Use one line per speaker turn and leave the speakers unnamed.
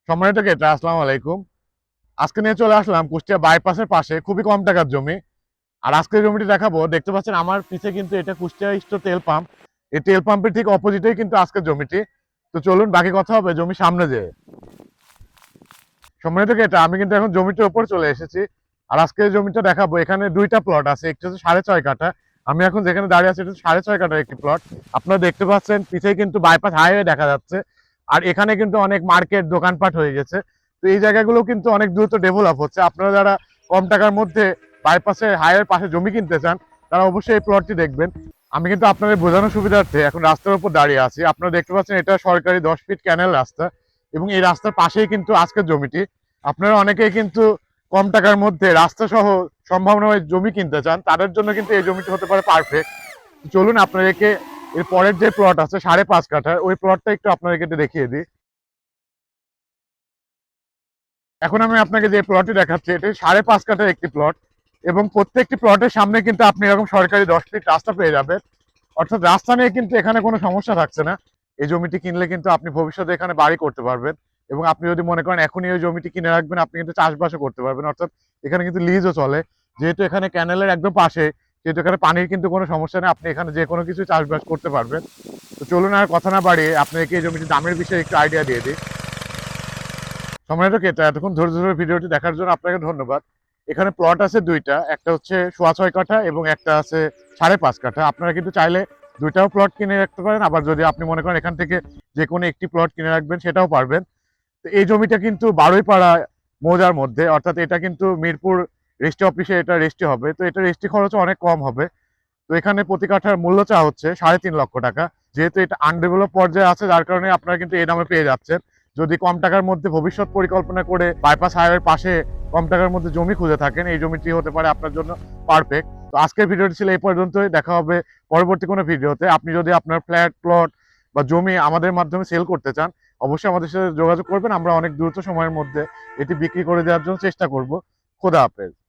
সম্মানিত ক্রেতা, আসসালামু আলাইকুম। আজকে নিয়ে চলে আসলাম কুষ্টিয়া বাইপাসের পাশে খুবই কম টাকার জমি। আর আজকে জমিটি দেখাবো, দেখতে পাচ্ছেন আমার পিছে কিন্তু এটা কুষ্টিয়া স্টোর তেল পাম্প। এই তেল পাম্পের ঠিক অপোজিটেই কিন্তু আজকের জমিটি। তো চলুন বাকি কথা হবে জমির সামনে যেয়ে। সম্মানিত ক্রেতা, আমি কিন্তু এখন জমিটির উপর চলে এসেছি। আর আজকে জমিটা দেখাবো, এখানে দুইটা প্লট আছে, একটি হচ্ছে 6.5 কাঠা। আমি এখন যেখানে দাঁড়িয়ে আছি এটা 6.5 কাঠার একটি প্লট। আপনারা দেখতে পাচ্ছেন পিছেই কিন্তু বাইপাস হাইওয়ে দেখা যাচ্ছে। আর এখানে কিন্তু অনেক মার্কেট দোকানপাট হয়ে গেছে। তো এই জায়গাগুলো কিন্তু অনেক দ্রুত ডেভেলপ হচ্ছে। আপনারা যারা কম টাকার মধ্যে বাইপাসের হাইওয়ের পাশে জমি কিনতে চান, তারা অবশ্যই এই প্লটটি দেখবেন। আমি কিন্তু আপনাদের বোঝানোর সুবিধার্থে এখন রাস্তার উপর দাঁড়িয়ে আছি। আপনারা দেখতে পাচ্ছেন এটা সরকারি 10 ফিট ক্যানেল রাস্তা, এবং এই রাস্তার পাশেই কিন্তু আজকের জমিটি। আপনারা অনেকেই কিন্তু কম টাকার মধ্যে রাস্তা সহ সম্ভাবনাময় জমি কিনতে চান, তাদের জন্য কিন্তু এই জমিটি হতে পারে পারফেক্ট। চলুন আপনাদেরকে এর পরের যে প্লট আছে 5.5 কাঠার, ওই প্লটটা একটু আপনাদেরকে দেখিয়ে দিই। এখন আমি আপনাকে যে প্লটটি দেখাচ্ছি, এটি 5.5 কাঠার একটি প্লট, এবং প্রত্যেকটি প্লটের সামনে কিন্তু আপনি এরকম সরকারি 10 ফিট রাস্তা পেয়ে যাবেন। অর্থাৎ রাস্তা নিয়ে কিন্তু এখানে কোনো সমস্যা থাকছে না। এই জমিটি কিনলে কিন্তু আপনি ভবিষ্যতে এখানে বাড়ি করতে পারবেন, এবং আপনি যদি মনে করেন এখনই ওই জমিটি কিনে রাখবেন, আপনি কিন্তু চাষবাসও করতে পারবেন। অর্থাৎ এখানে কিন্তু লিজও চলে, যেহেতু এখানে ক্যানেলের একদম পাশে, যেহেতু এখানে পানির কিন্তু কোনো সমস্যা নেই, আপনি এখানে যে কোনো কিছু চাষবাস করতে পারবেন। তো চলুন আর কথা না বাড়িয়ে আপনাদেরকে এই জমিটির দামের বিষয়ে একটু আইডিয়া দিয়ে দিই। সম্মানিত ক্রেতা, এতক্ষণ ধৈর্য ধরে ভিডিওটি দেখার জন্য আপনাকে ধন্যবাদ। এখানে প্লট আছে দুইটা, একটা হচ্ছে 6.25 কাঠা এবং একটা আছে 5.5 কাঠা। আপনারা কিন্তু চাইলে দুইটাও প্লট কিনে রাখতে পারেন, আবার যদি আপনি মনে করেন এখান থেকে যে কোনো একটি প্লট কিনে রাখবেন, সেটাও পারবেন। তো এই জমিটা কিন্তু বারুইপাড়া মৌজার মধ্যে, অর্থাৎ এটা কিন্তু মিরপুর রেজিস্ট্রি অফিসে এটা রেজিস্ট্রি হবে। তো এটা রেজিস্ট্রি খরচ অনেক কম হবে। তো এখানে প্রতি কাঠার মূল্য চা হচ্ছে 3.5 লক্ষ টাকা। যেহেতু এটা আনডেভেলপ পর্যায়ে আছে, যার কারণে আপনারা কিন্তু এই দামে পেয়ে যাচ্ছেন। যদি কম টাকার মধ্যে ভবিষ্যৎ পরিকল্পনা করে বাইপাস হাইওয়ের পাশে কম টাকার মধ্যে জমি খুঁজে থাকেন, এই জমিটি হতে পারে আপনার জন্য পারফেক্ট। তো আজকের ভিডিওটি ছিল এই পর্যন্তই। দেখা হবে পরবর্তী কোনো ভিডিওতে। আপনি যদি আপনার ফ্ল্যাট, প্লট বা জমি আমাদের মাধ্যমে সেল করতে চান, অবশ্যই আমাদের সাথে যোগাযোগ করবেন। আমরা অনেক দ্রুত সময়ের মধ্যে এটি বিক্রি করে দেওয়ার জন্য চেষ্টা করব। খোদা হাফেজ।